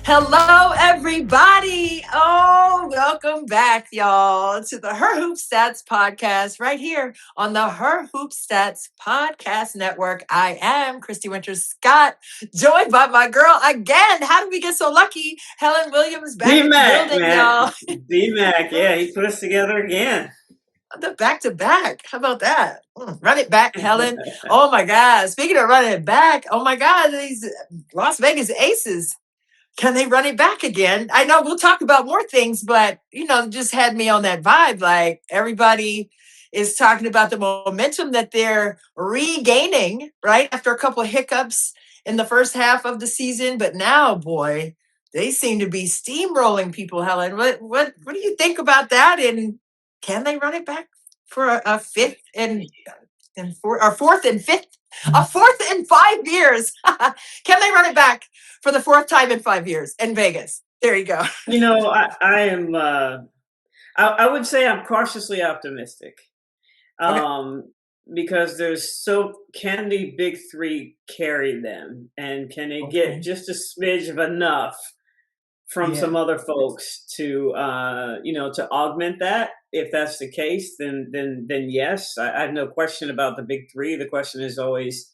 Hello, everybody. Oh, welcome back, y'all, to the Her Hoop Stats podcast right here on the Her Hoop Stats podcast network. I am Christy Winters Scott, joined by my girl again. How did we get so lucky? Helen Williams back in the D-Mac, building, man. y'all. D-Mac, yeah, he put us together again. The back to back. How about that? Run it back, Helen. Oh my God. Speaking of running it back, oh my God, these Las Vegas Aces. Can they run it back again? I know we'll talk about more things, but just had me on that vibe. Like everybody is talking about the momentum that they're regaining, right? After a couple of hiccups in the first half of the season. But now, boy, they seem to be steamrolling people, Helen. What do you think about that? And can they run it back for a fifth and fourth and fifth? A fourth in 5 years. Can they run it back for the fourth time in 5 years in Vegas? There you go. I am. I would say I'm cautiously optimistic, Okay. because can the big three carry them, and can they Okay. get just a smidge of enough from Yeah. some other folks to to augment that? If that's the case, then yes, I have no question about the big three. The question is always,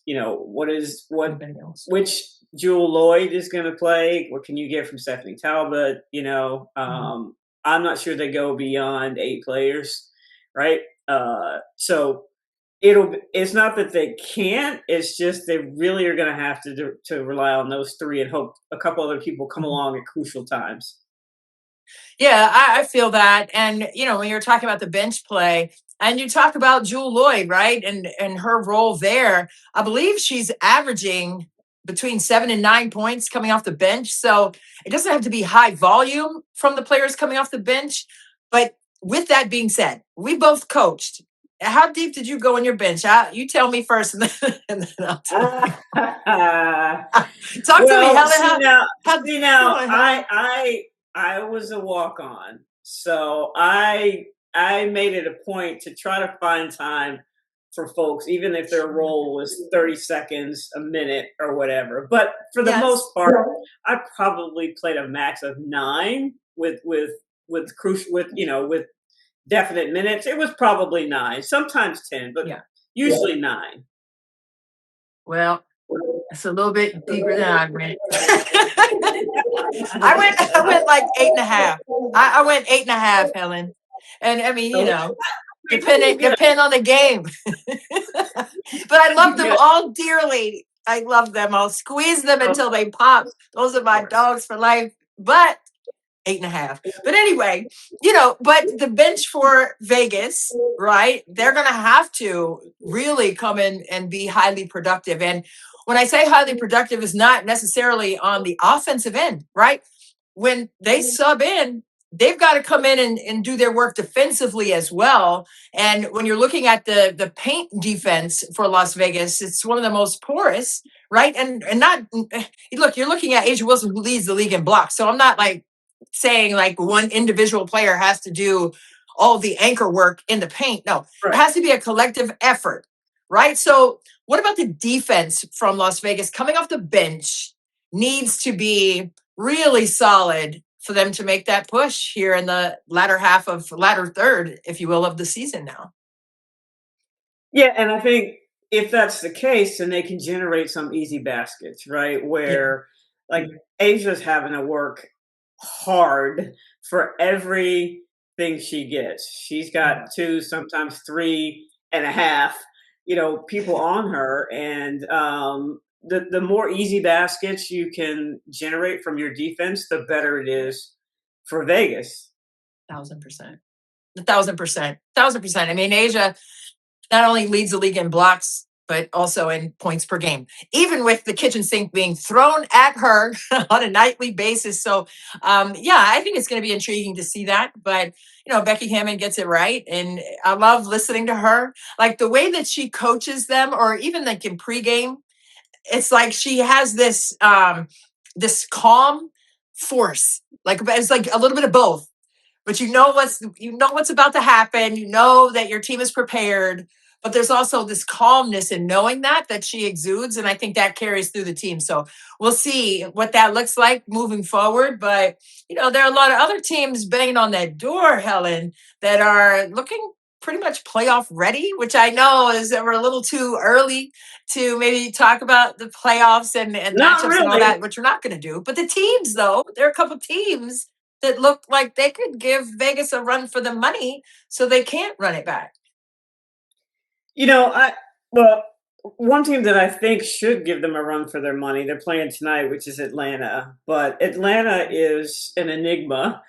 Anybody else? which Jewel Lloyd is going to play. What can you get from Stephanie Talbot? I'm not sure they go beyond 8 players, right? So it's not that they can't. It's just they really are going to have to rely on those three and hope a couple other people come along at crucial times. Yeah, I feel that. And, when you're talking about the bench play and you talk about Jewel Lloyd, right? And her role there, I believe she's averaging between 7 and 9 points coming off the bench. So it doesn't have to be high volume from the players coming off the bench. But with that being said, we both coached. How deep did you go on your bench? You tell me first, and then I'll tell you. Talk to me, Well, Helen. see now, How, see now, come on, Helen. I was a walk on, so I made it a point to try to find time for folks, even if their role was 30 seconds, a minute, or whatever. But for the most Yes. part, I probably played a max of 9 with crucial with definite minutes. It was probably 9, sometimes 10, but Yeah. usually 9. Well, it's a little bit deeper than I went. I went like 8.5. I went 8.5, Helen. And I mean, depend on the game. But I love them all dearly. I love them. I'll squeeze them until they pop. Those are my dogs for life. But 8.5. But anyway, but the bench for Vegas, right? They're going to have to really come in and be highly productive. And when I say highly productive, is not necessarily on the offensive end, right? When they sub in, they've got to come in and do their work defensively as well. And when you're looking at the paint defense for Las Vegas, it's one of the most porous, right? And not look, you're looking at Asia Wilson, who leads the league in blocks. So I'm not like saying like one individual player has to do all the anchor work in the paint. No, it has to be a collective effort, right? So what about the defense from Las Vegas coming off the bench needs to be really solid for them to make that push here in the latter third, if you will, of the season now. Yeah, and I think if that's the case, then they can generate some easy baskets, right? Where like Asia's having to work hard for everything she gets. She's got 2, sometimes 3.5, people on her, and the more easy baskets you can generate from your defense, the better it is for Vegas. 1,000%. 1,000%. 1,000%. I mean, Asia not only leads the league in blocks, but also in points per game, even with the kitchen sink being thrown at her on a nightly basis. So, I think it's going to be intriguing to see that. But, Becky Hammond gets it right. And I love listening to her. Like the way that she coaches them, or even like in pregame, it's like she has this calm force. Like it's like a little bit of both. But you know what's about to happen. You know that your team is prepared, but there's also this calmness in knowing that she exudes, and I think that carries through the team. So we'll see what that looks like moving forward. But there are a lot of other teams banging on that door, Helen, that are looking pretty much playoff ready, which I know is that we're a little too early to maybe talk about the playoffs and Not matchups and all really. that, which we're not going to do. But the teams, though, there are a couple teams that look like they could give Vegas a run for the money, so they can't run it back. I well, one team that I think should give them a run for their money, they're playing tonight, which is Atlanta. But Atlanta is an enigma.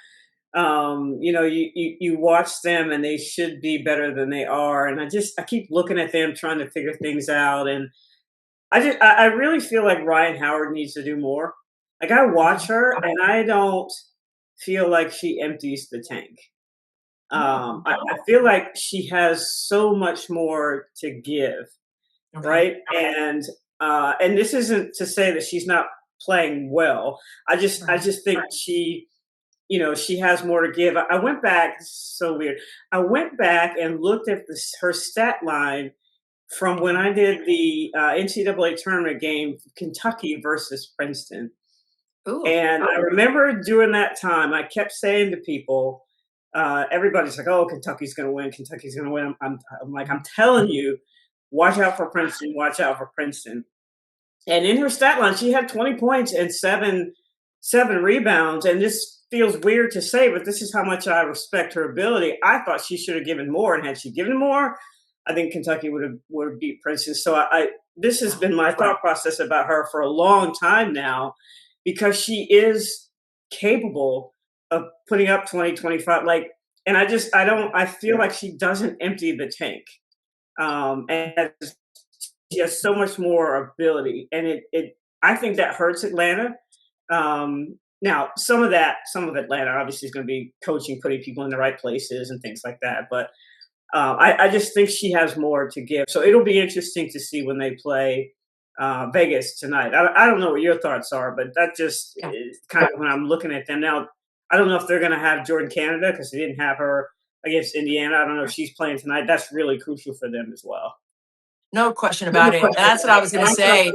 You watch them and they should be better than they are. And I keep looking at them trying to figure things out. And I really feel like Ryan Howard needs to do more. Like I watch her and I don't feel like she empties the tank. I feel like she has so much more to give, Okay. right? And this isn't to say that she's not playing well. I Right. just think she has more to give. I went back. So weird. I went back and looked at her stat line from when I did the NCAA tournament game, Kentucky versus Princeton. Ooh. And I remember during that time, I kept saying to people, everybody's like, "Oh, Kentucky's going to win. Kentucky's going to win." I'm like, I'm telling you, watch out for Princeton. Watch out for Princeton. And in her stat line, she had 20 points and seven rebounds. And this feels weird to say, but this is how much I respect her ability. I thought she should have given more, and had she given more, I think Kentucky would have beat Princeton. So this has been my thought process about her for a long time now, because she is capable of putting up 20, 25. And I feel like she doesn't empty the tank. And she has so much more ability, and I think that hurts Atlanta. Now, some of Atlanta obviously is going to be coaching, putting people in the right places, and things like that. But I just think she has more to give. So it'll be interesting to see when they play Vegas tonight. I don't know what your thoughts are, but that just Yeah. is kind of when I'm looking at them now. I don't know if they're going to have Jordan Canada, because they didn't have her against Indiana. I don't know if she's playing tonight. That's really crucial for them as well. No question about it. And that's what I was going to say.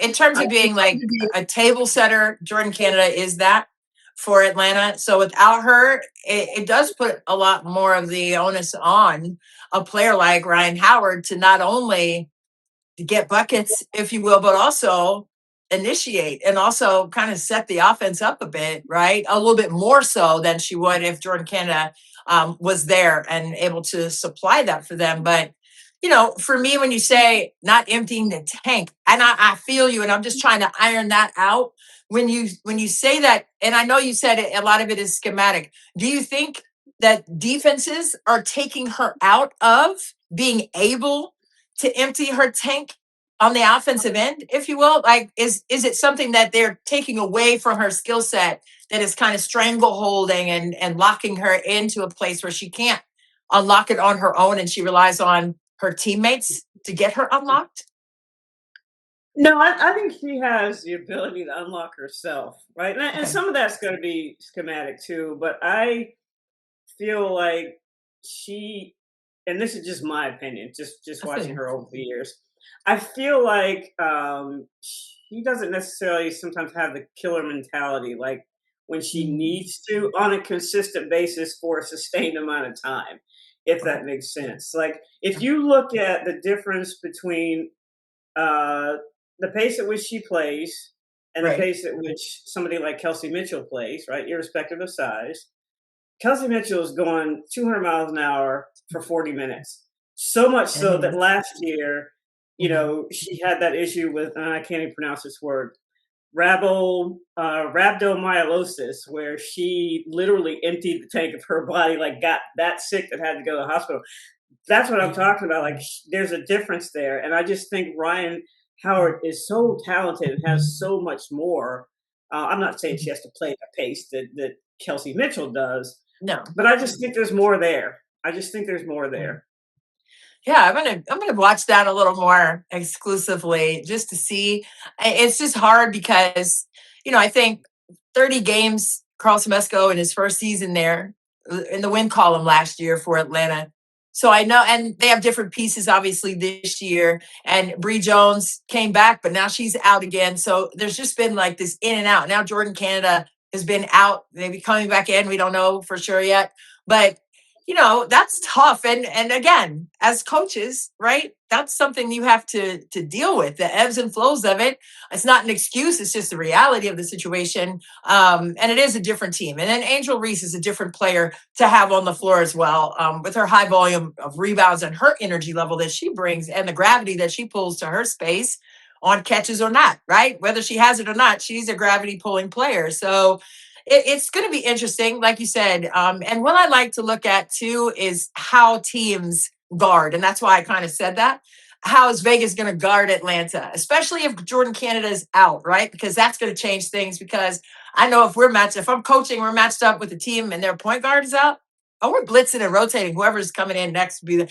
In terms of being like a table setter, Jordan Canada is that for Atlanta. So without her, it does put a lot more of the onus on a player like Ryan Howard to not only get buckets, if you will, but also initiate and also kind of set the offense up a bit, right? A little bit more so than she would if Jordan Canada was there and able to supply that for them. But for me, when you say not emptying the tank, and I feel you, and I'm just trying to iron that out. When you say that, and I know you said it, a lot of it is schematic. Do you think that defenses are taking her out of being able to empty her tank on the offensive end, if you will? Like, is it something that they're taking away from her skill set that is kind of strangleholding and locking her into a place where she can't unlock it on her own, and she relies on her teammates to get her unlocked? No, I think she has the ability to unlock herself, right? And Okay. some of that's going to be schematic too, but I feel like she, and this is just my opinion, just I feel watching you. her over the years. I feel like she doesn't necessarily sometimes have the killer mentality, like when she Mm, needs to on a consistent basis for a sustained amount of time, if right. that makes sense. Like if you look at the difference between uh, the pace at which she plays and the Right. pace at which somebody like Kelsey Mitchell plays, right, irrespective of size, Kelsey Mitchell is going 200 miles an hour for 40 minutes. So much And so he that is. last year, Mhm. she had that issue with, and I can't even pronounce this word, rhabdomyolysis, where she literally emptied the tank of her body, like got that sick that had to go to the hospital. That's what I'm Yeah. talking about. Like, there's a difference there, and I just think Ryan Howard is so talented and has so much more. I'm not saying she Mhm. has to play the pace that Kelsey Mitchell does, No. but I just think there's more there. I just think there's more Mm. there. Yeah, I'm gonna watch that a little more exclusively just to see. It's just hard because I think 30 games, Carl Semesco in his first season there in the win column last year for Atlanta, So I know, and they have different pieces obviously this year. And Bree Jones came back, but now she's out again. So there's just been like this in and out. Now Jordan Canada has been out, maybe coming back in. We don't know for sure yet. But that's tough. And again, as coaches, right, that's something you have to deal with, the ebbs and flows of it. It's not an excuse, it's just the reality of the situation. And it is a different team. And then Angel Reese is a different player to have on the floor as well, with her high volume of rebounds and her energy level that she brings and the gravity that she pulls to her space on catches or not, right? Whether she has it or not, she's a gravity pulling player. So it's going to be interesting, like you said. And what I like to look at too is how teams guard. And that's why I kind of said that. How is Vegas going to guard Atlanta, especially if Jordan Canada is out, right? Because that's going to change things. Because I know if I'm coaching, we're matched up with a team and their point guard is out. Oh, we're blitzing and rotating whoever's coming in next to be there.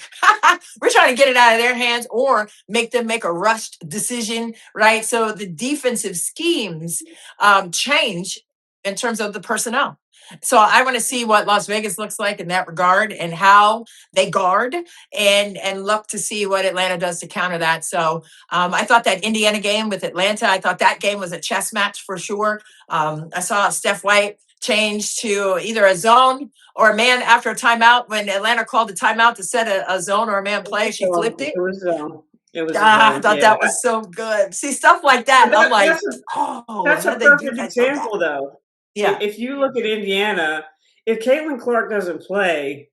We're trying to get it out of their hands or make them make a rushed decision, right? So the defensive schemes change in terms of the personnel. So I want to see what Las Vegas looks like in that regard and how they guard and look to see what Atlanta does to counter that. So I thought that Indiana game with Atlanta, I thought that game was a chess match for sure. I saw Steph White change to either a zone or a man after a timeout. When Atlanta called the timeout to set a zone or a man play, she So flipped it. it was a I zone. thought Yeah, that was so good. See, stuff like that. I'm like, oh, that's how a did they do perfect that so bad? example, though. Yeah. If you look at Indiana, if Caitlin Clark doesn't play,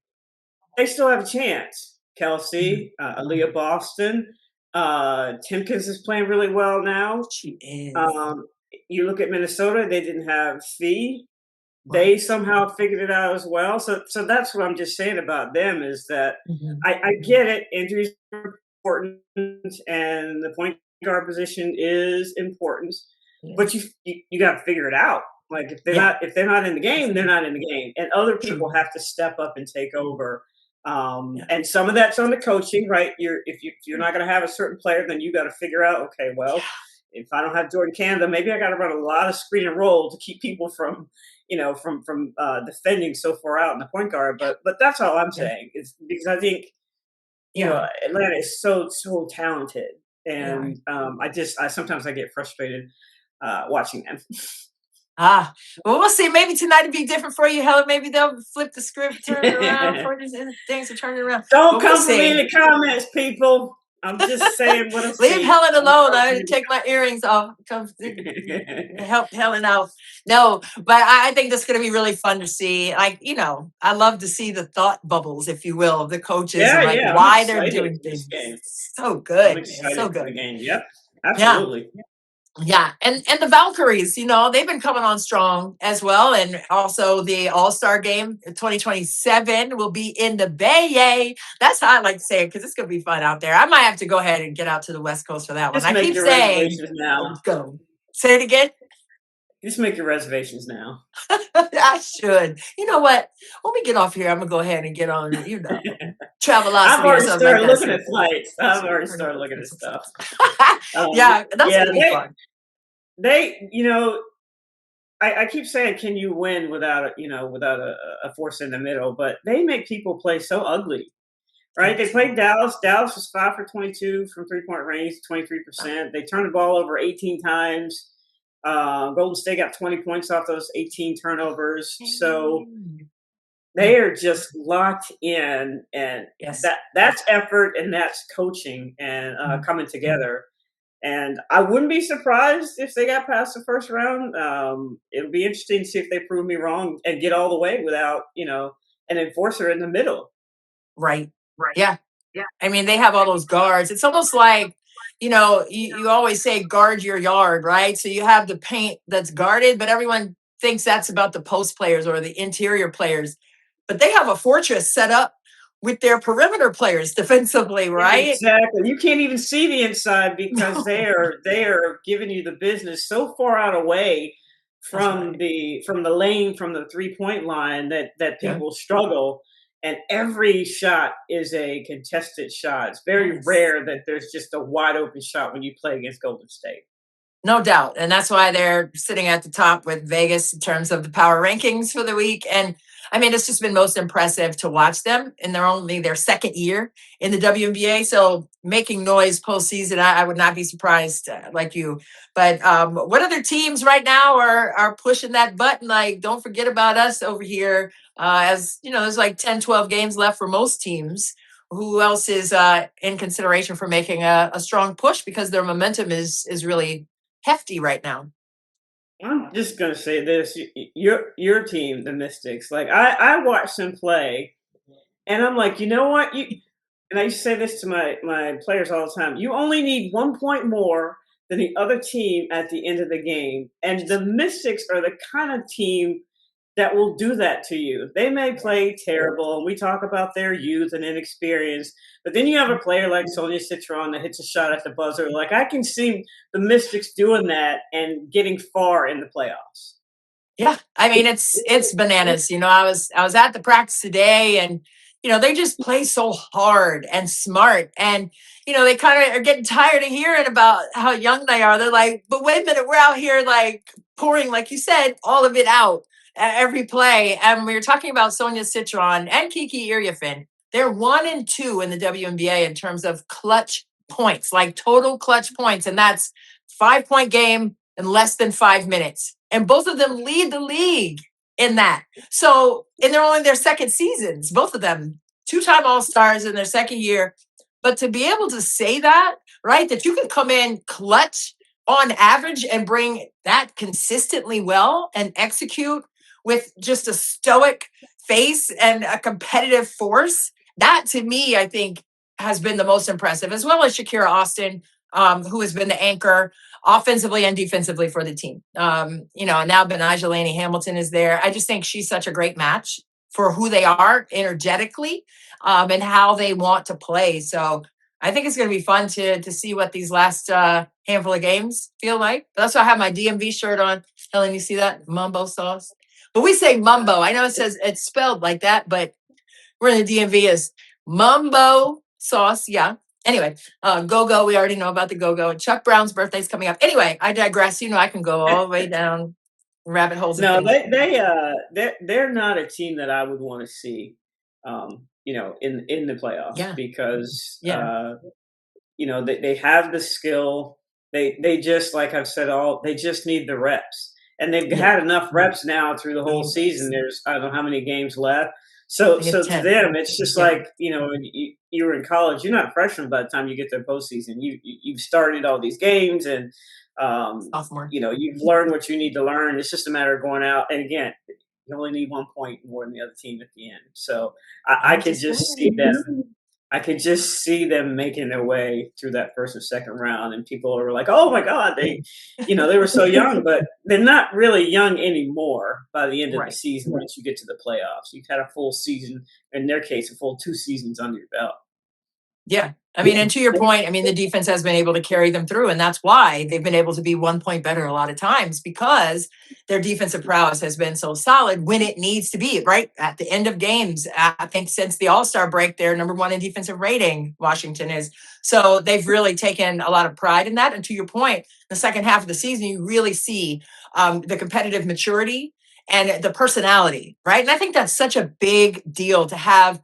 they still have a chance. Mhm. Kelsey, Aaliyah Boston, Timkins is playing really well now. She is. Um, you look at Minnesota; they didn't have Fee. They Right. somehow figured it out as well. So that's what I'm just saying about them is that Mhm. I get it. Injuries are important, and the point guard position is important, but Yes. you got to figure it out. Like Yeah. if they're not in the game, they're True. not in the game, and other True. people have to step up and take over. Yeah. And some of that's on the coaching, right? If you're not going to have a certain player, then you got to figure out, okay, well, if I don't have Jordan Canada, maybe I got to run a lot of screen and roll to keep people from defending so far out in the point guard. But that's all I'm Yeah. saying is because I think Yeah. Atlanta is so talented, They are. and I sometimes I get frustrated watching them. Well, we'll see. Maybe tonight will be different for you, Helen. Maybe they'll flip the script, turn it around for these things to turn it around. Don't But we'll come for me in see. the comments, people. I'm just saying what I Leave see. Helen Don't alone. come I for would me take my earrings off. Come in the help Helen out. No, but I think that's going to be really fun to see. Like, I love to see the thought bubbles, if you will, of the coaches and Yeah, like yeah. I'm why they're excited doing for this things. game. So I'm good, man. So excited for the good. game. Yep, Yeah. absolutely. Yeah, and the Valkyries, they've been coming on strong as well, and also the All Star Game 2027 will be in the Bay. Yay! That's how I like to say it because it's gonna be fun out there. I might have to go ahead and get out to the West Coast for that one. Just I make keep your saying, reservations now. go. Say it again. Just make your reservations now. I should. You know what? When we get off here, I'm gonna go ahead and get on, I've Travelocity or already something like started that. looking See at if flights. I've already turn it started up, looking turn at some stuff. stuff. Yeah, that's Yeah, gonna be fun. I keep saying, can you win without a force in the middle? But they make people play so ugly, right? They Yes. played Dallas. Dallas was 5 for 22 from 3 point range, 23%. They turned the ball over 18 times. Golden State got 20 points off those 18 turnovers. So they are just locked in, and Yes. that's effort and that's coaching and Mhm. coming together. And I wouldn't be surprised if they got past the first round. It'll be interesting to see if they prove me wrong and get all the way without an enforcer in the middle. Right. Yeah. I mean, they have all those guards. It's almost like, you always say guard your yard, right? So you have the paint that's guarded, but everyone thinks that's about the post players or the interior players. But they have a fortress set up with their perimeter players defensively, right? Exactly. You can't even see the inside because they No, are giving you the business so far out away that's from right. the lane from the 3 point line that Yeah. people struggle. And every shot is a contested shot. It's very Yes. rare that there's just a wide open shot when you play against Golden State. No doubt. And that's why they're sitting at the top with Vegas in terms of the power rankings for the week. And I mean, it's just been most impressive to watch them, and they're only their second year in the WNBA. So making noise postseason, I would not be surprised, like you. But what other teams right now are pushing that button? Like, don't forget about us over here. As you know, there's like 10, 12 games left for most teams. Who else is in consideration for making a strong push because their momentum is really hefty right now? I'm just gonna say this: your team, the Mystics. Like I watched them play, and I'm like, you know what? And I used to say this to my players all the time. You only need 1 point more than the other team at the end of the game, and the Mystics are the kind of team that will do that to you. They may play terrible, and we talk about their youth and inexperience, but then you have a player like Sonia Citron that hits a shot at the buzzer. Like I can see the Mystics doing that and getting far in the playoffs. Yeah, I mean it's bananas. I was at the practice today, and they just play so hard and smart, and they kind of are getting tired of hearing about how young they are. They're like, but wait a minute, we're out here like pouring, like you said, all of it out at every play. And we were talking about Sonia Citron and Kiki Iriafen. They're 1 and 2 in the WNBA in terms of clutch points, like total clutch points, and that's 5 point game in less than 5 minutes. And both of them lead the league in that. So, and they're only in their second seasons, both of them, two-time All-Stars in their second year. But to be able to say that, right, that you can come in clutch on average and bring that consistently well and execute with just a stoic face and a competitive force, that to me, I think, has been the most impressive, as well as Shakira Austin, who has been the anchor offensively and defensively for the team. And now Benaja Laney Hamilton is there. I just think she's such a great match for who they are energetically, and how they want to play. So I think it's going to be fun to see what these last handful of games feel like. That's why I have my DMV shirt on. Helen, you see that? Mumbo sauce. But we say mumbo. I know it says it's spelled like that, but we're in the DMV as mumbo sauce. Yeah. Anyway, Go Go. We already know about the Go Go. And Chuck Brown's birthday's coming up. Anyway, I digress. I can go all the way down rabbit holes and No, things. they're not a team that I would want to see, in the playoffs Yeah. because Yeah. they have the skill. They just like I've said they just need the reps. And they've Yeah. had enough reps now through the whole season. There's I don't know how many games left. So I get to 10. them, it's just Yeah. like you were in college. You're not a freshman by the time you get to the postseason. You've started all these games, and Sophomore. you've learned what you need to learn. It's just a matter of going out. And again, you only need 1 point more than the other team at the end. So I I'm could just just see them. I could just see them making their way through that first and second round, and people are like, "Oh my God, they were so young," but they're not really young anymore by the end of the right. season. Once you get to the playoffs, you've had a full season. In their case, a full 2 seasons under your belt. Yeah. I mean, and to your point, I mean, the defense has been able to carry them through, and that's why they've been able to be 1 point better a lot of times because their defensive prowess has been so solid when it needs to be, right? At the end of games, I think since the All-Star break, they're number one in defensive rating, Washington is. So they've really taken a lot of pride in that. And to your point, the second half of the season, you really see the competitive maturity and the personality, right? And I think that's such a big deal to have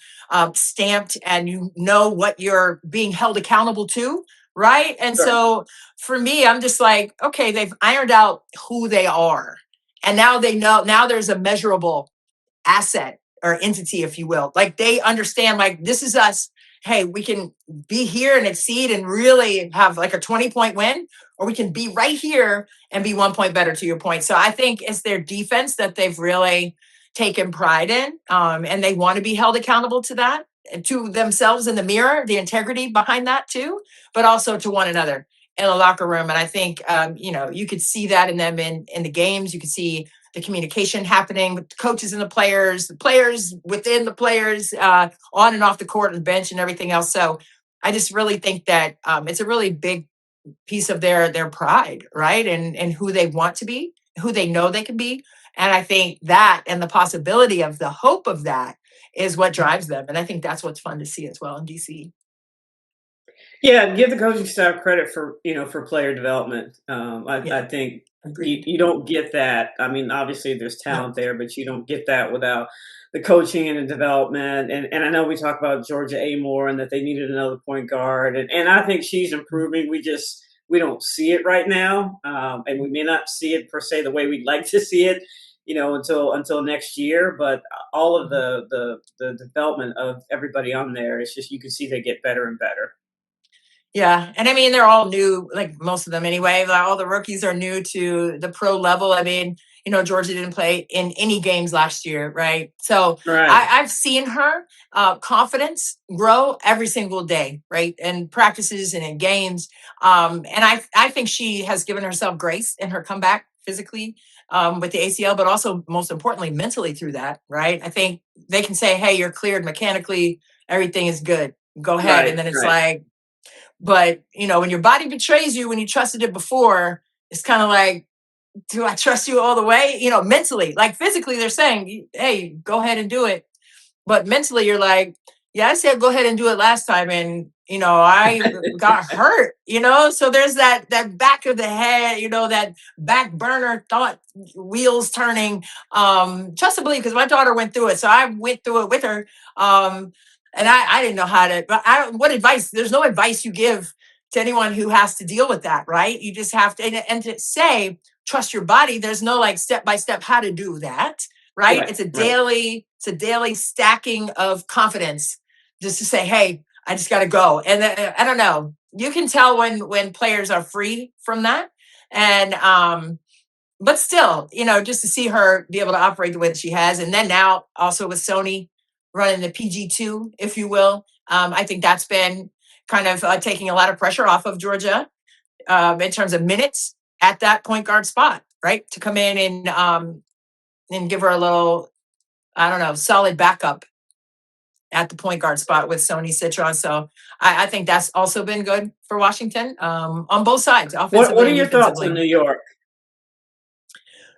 stamped, and what you're being held accountable to, right? And Sure. so for me, I'm just like, okay, they've ironed out who they are, and now they know. Now there's a measurable asset or entity, if you will. Like they understand, like this is us. Hey, we can be here and exceed and really have like a 20-point win, or we can be right here and be 1 point better, to your point. So I think it's their defense that they've really taken pride in, and they want to be held accountable to that, and to themselves in the mirror, the integrity behind that too, but also to one another in the locker room. And I think you could see that in them in the games. You could see the communication happening with the coaches and the players within the players, on and off the court and bench and everything else. So I just really think that it's a really big piece of their pride, right? And who they want to be, who they know they can be. And I think that and the possibility of the hope of that is what drives them. And I think that's what's fun to see as well in DC. Yeah, give the coaching staff credit for player development. I Yeah, think you, agreed. you don't get that. I mean, obviously there's No, talent there, but you don't get that without the coaching and the development. And I know we talk about Georgia Amore and that they needed another point guard, and I think she's improving. We don't see it right now, and we may not see it per se the way we'd like to see it, until next year. But all of the development of everybody on there, it's just you can see they get better and better. Yeah, and I mean they're all new, like most of them anyway. Like, all the rookies are new to the pro level. I mean, Georgia didn't play in any games last year, right? So Right, I've seen her confidence grow every single day, right? In practices and in games, and I think she has given herself grace in her comeback physically with the ACL, but also most importantly mentally through that, right? I think they can say, "Hey, you're cleared mechanically, everything is good, go ahead," right, and then it's right, like, but when your body betrays you when you trusted it before, it's kind of like, do I trust you all the way? Mentally, like physically, they're saying, hey, go ahead and do it. But mentally, you're like, yeah, I said go ahead and do it last time, and I got hurt. So there's that back of the head, that back burner thought wheels turning. Trust and believe, because my daughter went through it, so I went through it with her. And I didn't know how to. But what advice? There's no advice you give to anyone who has to deal with that, right? You just have to, and to say trust your body. There's no like step by step how to do that, right? right, It's a right. daily stacking of confidence, just to say, hey, I just got to go. And I don't know. You can tell when players are free from that, and but still, just to see her be able to operate the way that she has, and then now also with Sony running the PG2, if you will, I think that's been kind of taking a lot of pressure off of Georgia in terms of minutes at that point guard spot, right? To come in and give her a little, I don't know, solid backup at the point guard spot with Sony Citron. So I think that's also been good for Washington on both sides, What offensively are and your thoughts on defensively. New York?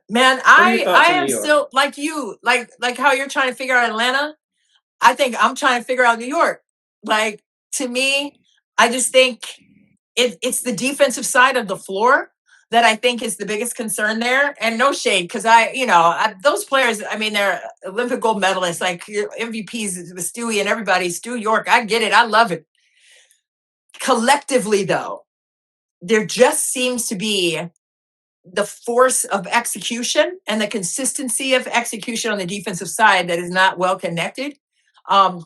Man, What are your I thoughts on New am York? still like you, like how you're trying to figure out Atlanta. I think I'm trying to figure out New York. Like, to me, I just think it's the defensive side of the floor that I think is the biggest concern there. And no shade, because those players, I mean, they're Olympic gold medalists, like your MVPs with Stewie and everybody. Stu York, I get it, I love it. Collectively, though, there just seems to be the force of execution and the consistency of execution on the defensive side that is not well connected,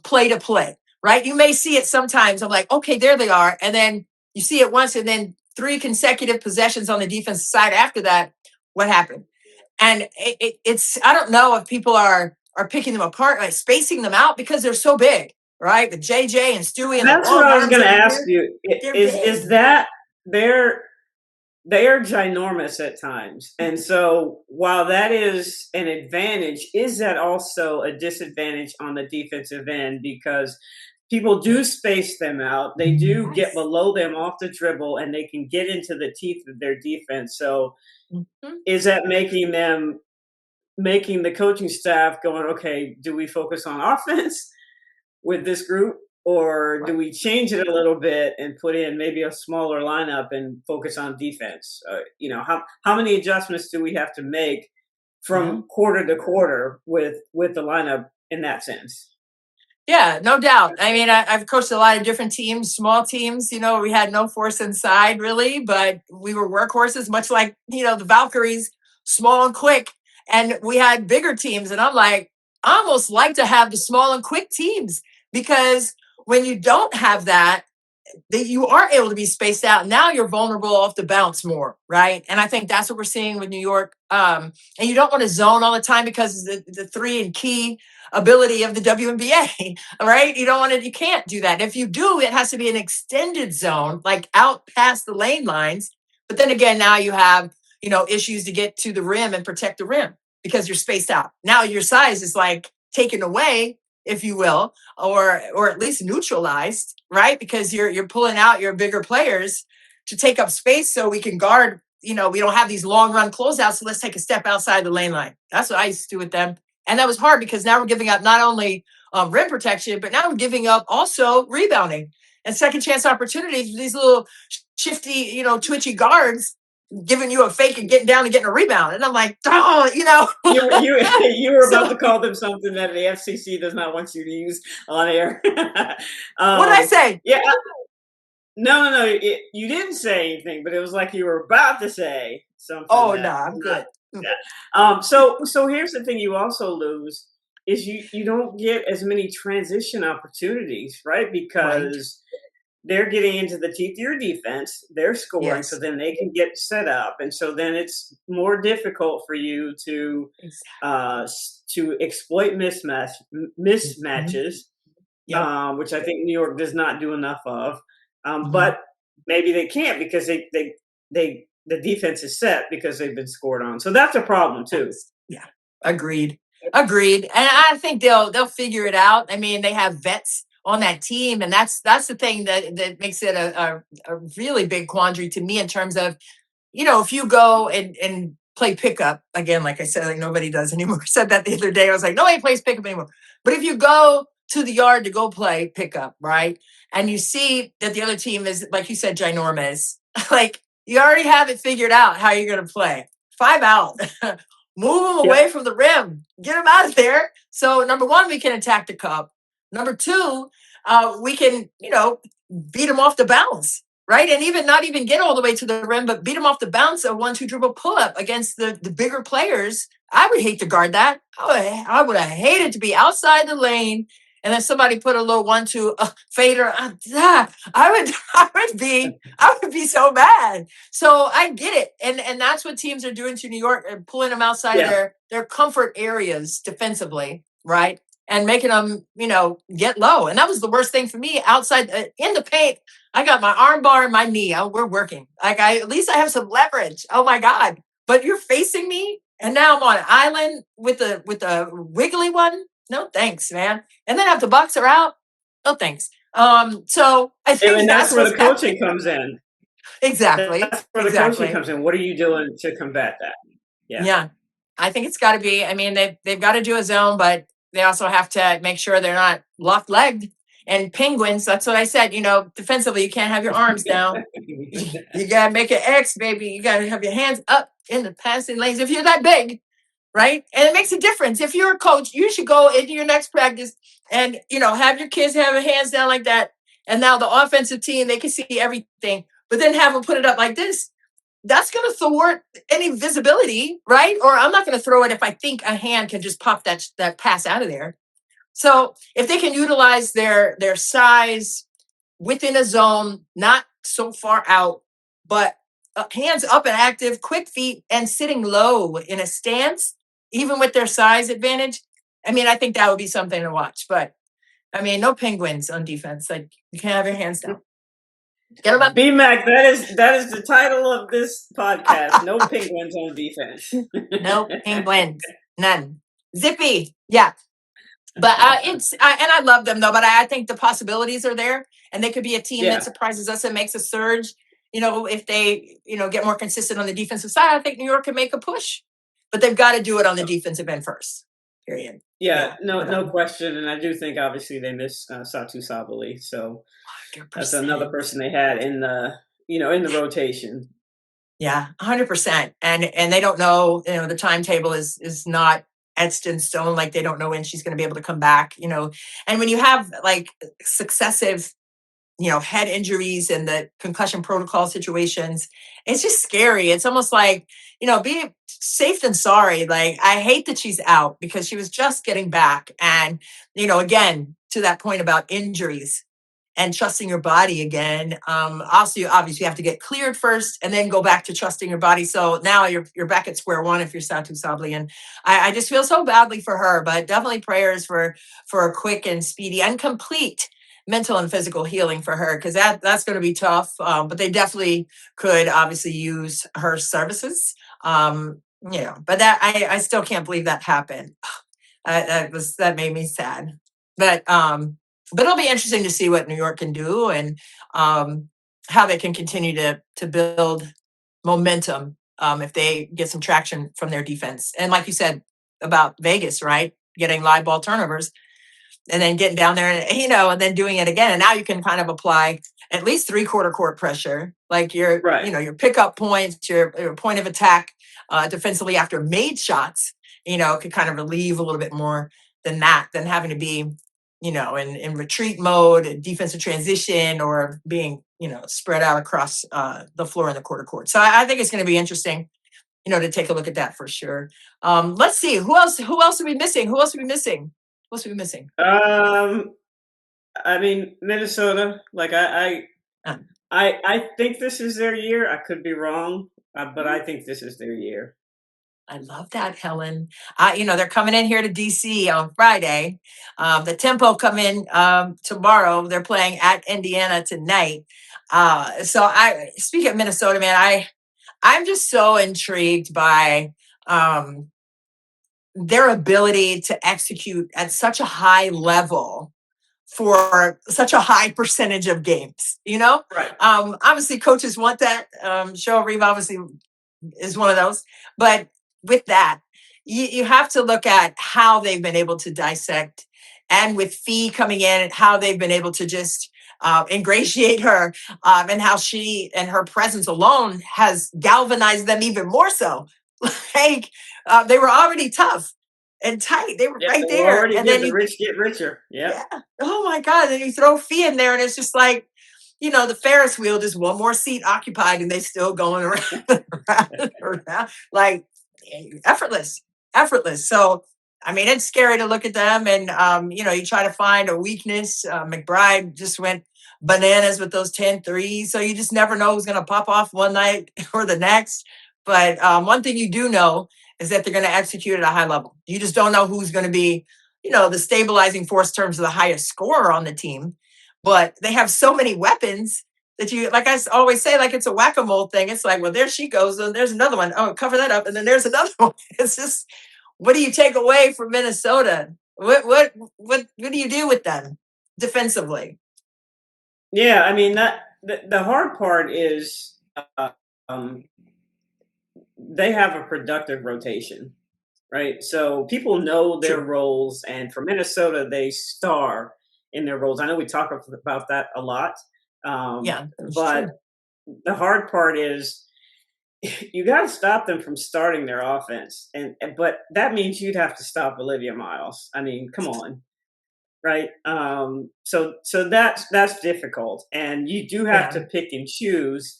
play to play, right? You may see it sometimes. I'm like, okay, there they are. And then you see it once, and then three consecutive possessions on the defensive side after that. What happened? And it's, I don't know if people are picking them apart, like spacing them out because they're so big, right? The JJ and Stewie and the That's what long I was arms going to over ask here, you. they're big. Is that they're they are ginormous at times, and so while that is an advantage, is that also a disadvantage on the defensive end because people do space them out, they do get Yes. below them off the dribble, and they can get into the teeth of their defense. So Mhm. is that making the coaching staff going, okay, do we focus on offense with this group, or do Right. we change it a little bit and put in maybe a smaller lineup and focus on defense? How many adjustments do we have to make Yeah. from quarter to quarter with the lineup in that sense? Yeah, no doubt. I mean, I've coached a lot of different teams, small teams. We had no force inside really, but we were workhorses, much like the Valkyries, small and quick. And we had bigger teams, and I'm like, I almost like to have the small and quick teams, because when you don't have that, that you are able to be spaced out. Now you're vulnerable off the bounce more, right? And I think that's what we're seeing with New York. And you don't want to zone all the time because the three and key ability of the WNBA, right? You can't do that. If you do, it has to be an extended zone, like out past the lane lines. But then again, now you have, issues to get to the rim and protect the rim because you're spaced out. Now your size is like taken away, if you will, or at least neutralized, right? Because you're pulling out your bigger players to take up space so we can guard. We don't have these long run closeouts, so let's take a step outside the lane line. That's what I used to do with them, and that was hard because now we're giving up not only rim protection, but now we're giving up also rebounding and second chance opportunities. These little shifty, twitchy guards giving you a fake and getting down and getting a rebound. And I'm like, oh, You were So about to call them something that the FCC does not want you to use on air. what did I say? Yeah, no. You didn't say anything, but it was like you were about to say something Oh no, that I'm not good. that. So here's the thing: you also lose is you don't get as many transition opportunities, right? Right. Because they're getting into the teeth of your defense, they're scoring, so Yes. then they can get set up, and so then it's more difficult for you Exactly. to exploit Mhm. mismatches, Yep. which I think New York does not do enough of. Mhm. But maybe they can't because the defense is set because they've been scored on. So that's a problem too. Yes. Yeah. Agreed. Agreed. And I think they'll figure it out. I mean, they have vets on that team, and that's the thing that makes it a really big quandary to me in terms of, if you go and play pickup again, like I said, like nobody does anymore. I said that the other day. I was like, nobody plays pickup anymore. But if you go to the yard to go play pickup, right? And you see that the other team is, like you said, ginormous, like you already have it figured out how you're going to play. 5 out, move them away Yep. from the rim, get them out of there. So, number one, we can attack the cup. Number two, we can, beat them off the bounce, right? And even not even get all the way to the rim, but beat them off the bounce of 1-2 dribble pull up against the bigger players. I would hate to guard that. I would have hated to be outside the lane and then somebody put a little 1-2 fader. I would be so mad. So I get it, and that's what teams are doing to New York, pulling them outside of Yeah. their comfort areas defensively, right? And making them, get low. And that was the worst thing for me outside in the paint. I got my arm bar and my knee. Oh, we're working. Like at least I have some leverage. Oh my God. But you're facing me. And now I'm on an island with a wiggly one. No thanks, man. And then if the Bucks are out, no thanks. So I think And that's that's where what's the coaching happening. comes in. Exactly. That's where the coaching Exactly. comes in. What are you doing to combat that? Yeah. Yeah. I think it's gotta be. I mean, they've got to do a zone, but they also have to make sure they're not locked legged. And penguins, that's what I said, defensively, you can't have your arms down. You gotta make an X, baby. You gotta have your hands up in the passing lanes if you're that big, right? And it makes a difference. If you're a coach, you should go into your next practice and have your kids have their hands down like that. And now the offensive team, they can see everything, but then have them put it up like this. That's going to thwart any visibility, right? Or I'm not going to throw it if I think a hand can just pop that pass out of there. So if they can utilize their size within a zone, not so far out, but hands up and active, quick feet, and sitting low in a stance, even with their size advantage. I mean, I think that would be something to watch. But I mean, no penguins on defense. Like you can't have your hands down. Get them up. BMAC, that is the title of this podcast. No penguins on defense. No penguins. None. Zippy. Yeah. But and I love them though. But I think the possibilities are there, and they could be a team that Yeah. surprises us and makes a surge. If they get more consistent on the defensive side, I think New York can make a push. But they've got to do it on the defensive end first. Period. Yeah, Yeah. no question, and I do think obviously they miss Satu Sabali, so that's another 100%. person they had in the rotation. Yeah, 100%. And they don't know. The timetable is not etched in stone. Like they don't know when she's going to be able to come back. And when you have like successive head injuries and the concussion protocol situations, it's just scary. It's almost like, be safe than sorry. Like, I hate that she's out because she was just getting back. And, again, to that point about injuries and trusting your body again. Also, you obviously have to get cleared first and then go back to trusting your body. So now you're back at square one if you're Satu Sabli. And I just feel so badly for her, but definitely prayers for a quick and speedy and complete mental and physical healing for her, because that's going to be tough. But they definitely could obviously use her services. But that I still can't believe that happened. That made me sad. But it'll be interesting to see what New York can do and how they can continue to build momentum if they get some traction from their defense. And like you said about Vegas, right? Getting live ball turnovers and then getting down there and then doing it again. And now you can kind of apply at least 3/4 court pressure, like Right. your pickup points, your point of attack defensively after made shots, could kind of relieve a little bit more than having to be, in retreat mode, defensive transition, or being, spread out across the floor in the quarter court. So I think it's going to be interesting, to take a look at that for sure. Let's see who else are we missing? Who else are we missing? Who else are we missing? Um, I mean, Minnesota. Like Uh, I think this is their year. I could be wrong, but I mm, think this is their year. I love that, Helen. They're coming in here to DC on Friday. The Tempo come in tomorrow. They're playing at Indiana tonight. So I speak of Minnesota, man. I'm just so intrigued by um, their ability to execute at such a high level for such a high percentage of games. Right. Obviously, coaches want that. Cheryl Reeve obviously is one of those. But with that, you have to look at how they've been able to dissect, and with Fee coming in, how they've been able to just ingratiate her, and how she and her presence alone has galvanized them even more so. Like they were already tough and tight. They were Yeah, right they were there. already And good. then The you rich get richer. Yep. yeah. Oh my God. Then you throw Fee in there and it's just like, the Ferris wheel, just one more seat occupied and they still going around, around, like effortless, effortless. So, I mean, it's scary to look at them and, you try to find a weakness. McBride just went bananas with those 10 threes. So you just never know who's going to pop off one night or the next. But one thing you do know is that they're going to execute at a high level. You just don't know who's going to be, the stabilizing force in terms of the highest scorer on the team. But they have so many weapons that you, like always say, like it's a whack-a-mole thing. It's like, well, there she goes, and there's another one. Oh, cover that up, and then there's another one. It's just, what do you take away from Minnesota? What do you do with them defensively? Yeah, I mean the hard part is uh, um, they have a productive rotation, right? So people know their True. roles, and for Minnesota, they star in their roles. I know we talk about that a lot, Yeah, that's but true. the hard part is you got to stop them from starting their offense, but that means you'd have to stop Olivia Miles. I mean, come on, right? So that's difficult, and you do have Yeah. to pick and choose.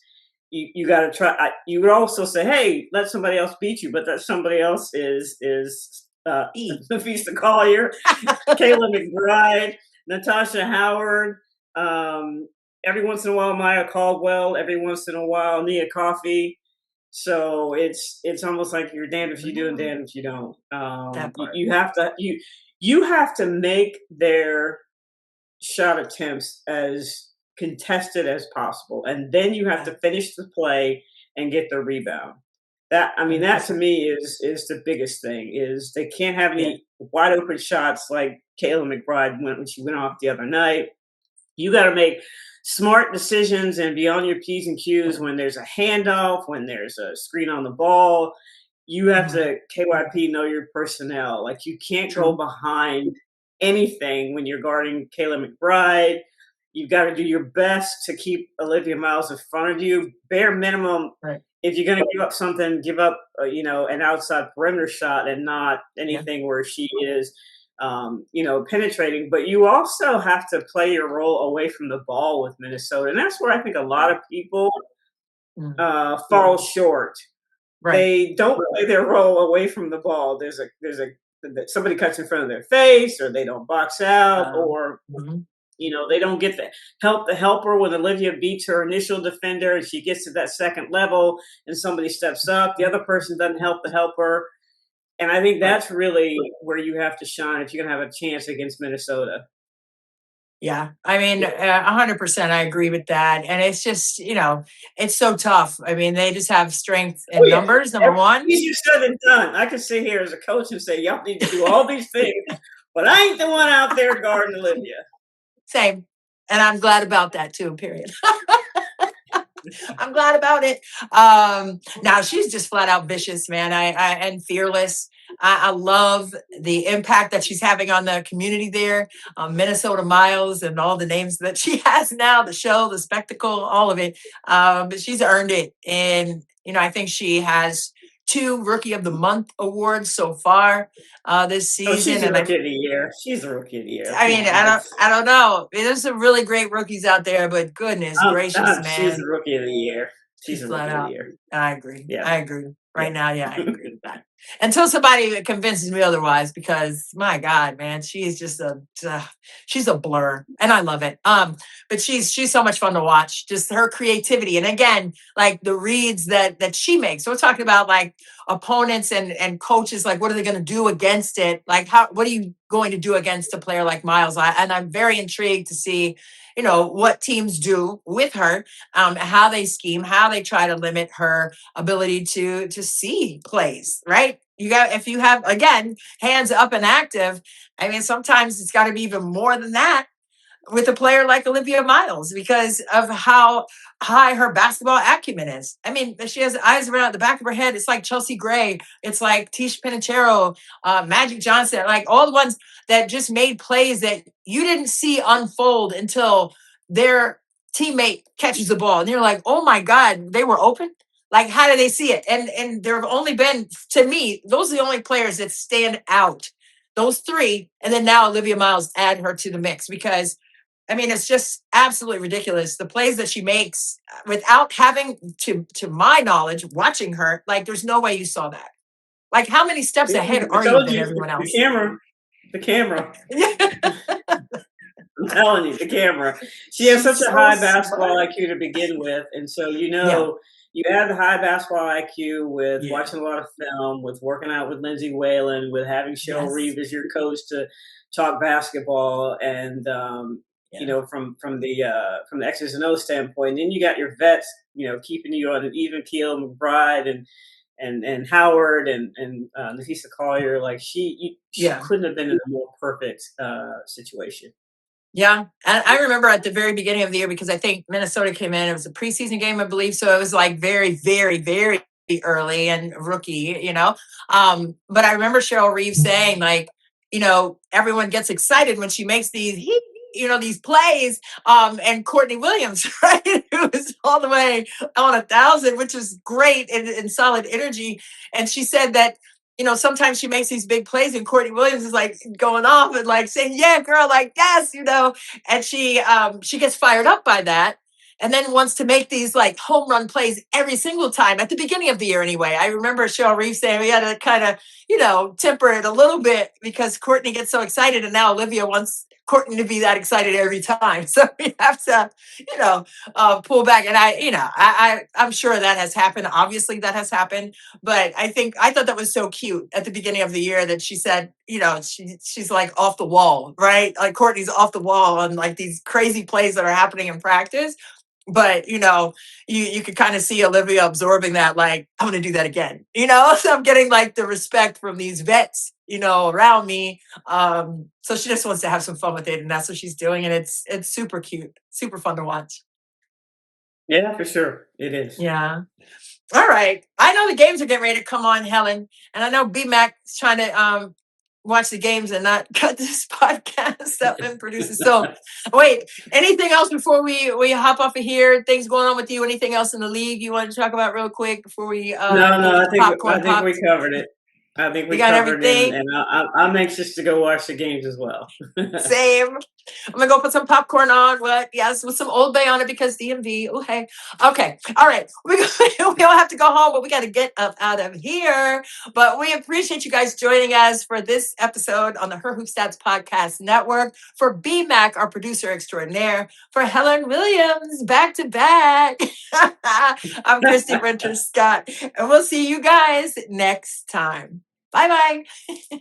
You got to try. You would also say, "Hey, let somebody else beat you," but that somebody else is E. Vista Collier, Kayla McBride, Natasha Howard. Um, every once in a while, Maya Caldwell. Every once in a while, Nia Coffey. So it's almost like you're damned if you do and Mm, damned if you don't. that You, part. you have to you have to make their shot attempts as contested as possible, and then you have Yeah. to finish the play and get the rebound. That I mean, that to 100%. me is the biggest thing. Is they can't have Yeah. any wide open shots like Kayla McBride went when she went off the other night. You got to make smart decisions and be on your P's and Q's Yeah. when there's a handoff, when there's a screen on the ball. You have Mhm. to KYP know your personnel. Like you can't go True. behind anything when you're guarding Kayla McBride. You've got to do your best to keep Olivia Miles in front of you. Bare minimum, Right. if you're going to give up something, give up an outside perimeter shot and not Yeah. anything where she is penetrating. But you also have to play your role away from the ball with Minnesota, and that's where I think a lot of people Mm. fall short. Right. They don't play their role away from the ball. There's a somebody cuts in front of their face, or they don't box out, or Mhm. they don't get the helper when Olivia beats her initial defender and she gets to that second level and somebody steps up. The other person doesn't help the helper. And I think Right. that's really where you have to shine if you're going to have a chance against Minnesota. Yeah, I mean, 100%, I agree with that, and it's just, it's so tough. I mean, they just have strength Oh, in yeah. numbers, number one. Easier said than done. I could sit here as a coach and say, y'all need to do all these things, but I ain't the one out there guarding Olivia. Same, and I'm glad about that too, period. I'm glad about it. Now she's just flat out vicious, man. And fearless. I love the impact that she's having on the community there. Minnesota Miles and all the names that she has now, the show, the spectacle, all of it. But she's earned it. And, I think she has 2 Rookie of the Month awards so far this Oh, season. she's a And rookie of the year. She's a rookie of the year. I Come mean, on, that's I don't know. There's some really great rookies out there, but goodness gracious, she's man. a rookie of the year. She's She's a flat rookie of the out. year. I agree. Yeah, I agree. yeah. Right now, yeah, I agree with that. Until somebody convinces me otherwise, because my God, man, she is just she's a blur, and I love it. But she's so much fun to watch. Just her creativity, and again, like the reads that she makes. So we're talking about like opponents and coaches. Like, what are they going to do against it? Like, what are you going to do against a player like Miles? And I'm very intrigued to see, what teams do with her, how they scheme, how they try to limit her ability to see plays, right? If you have, again, hands up and active, I mean, sometimes it's got to be even more than that with a player like Olivia Miles because of how high her basketball acumen is. I mean, she has eyes around the back of her head. It's like Chelsea Gray. It's like Tish Pinachero, Magic Johnson, like all the ones that just made plays that you didn't see unfold until their teammate catches the ball. And you're like, oh my God, they were open. Like, how do they see it? And there have only been, to me, those are the only players that stand out. Those 3. And then now Olivia Miles, add her to the mix because I mean, it's just absolutely ridiculous. The plays that she makes without having to my knowledge, watching her, like there's no way you saw that. Like, how many steps ahead I are you told than you everyone the else? camera, the camera. I'm telling you, the camera. She has She's such a so high basketball smart. IQ to begin with, and so Yeah. you add the high basketball IQ with Yeah. watching a lot of film, with working out with Lindsay Whalen, with having Cheryl Yes. Reeve as your coach to talk basketball, and Yeah. from the X's and O's standpoint. And then you got your vets, keeping you on an even keel, McBride and Howard and Nafisa Collier. Like she Yeah. couldn't have been in a more perfect situation. Yeah. And I remember at the very beginning of the year, because I think Minnesota came in, it was a preseason game, I believe. So it was like very, very, very early and rookie. But I remember Cheryl Reeves saying, like, everyone gets excited when she makes these plays. And Courtney Williams, right? Who was all the way on 1,000, which is great and solid energy. And she said that sometimes she makes these big plays and Courtney Williams is like going off and like saying, yeah, girl, like, yes. And she gets fired up by that and then wants to make these like home run plays every single time at the beginning of the year anyway. I remember Cheryl Reeves saying we had to kind of, temper it a little bit because Courtney gets so excited and now Olivia wants Courtney to be that excited every time. So we have to, pull back. And I'm sure that has happened. Obviously that has happened. But I thought that was so cute at the beginning of the year that she said, she's like off the wall, right? Like Courtney's off the wall on like these crazy plays that are happening in practice. But you could kind of see Olivia absorbing that, like, I'm gonna do that again. So I'm getting like the respect from these vets, around me. So she just wants to have some fun with it, and that's what she's doing. And it's super cute, super fun to watch. Yeah, for sure. It is. Yeah. All right. I know the games are getting ready to come on, Helen. And I know BMAC is trying to watch the games and not cut this podcast that been produces. So wait, anything else before we hop off of here? Things going on with you? Anything else in the league you want to talk about real quick before we No, get no, the I popcorn think we popped? covered it. I think You we got covered, everything? and I'm anxious to go watch the games as well. Same. I'm gonna go put some popcorn on. What? Yes, with some Old Bay on it because DMV. Oh, hey. Okay. All right. We don't have to go home, but we got to get up out of here. But we appreciate you guys joining us for this episode on the Her Hoop Stats Podcast Network. For BMAC, our producer extraordinaire. For Helen Williams, back to back. I'm Christy Winter Scott, and we'll see you guys next time. Bye bye.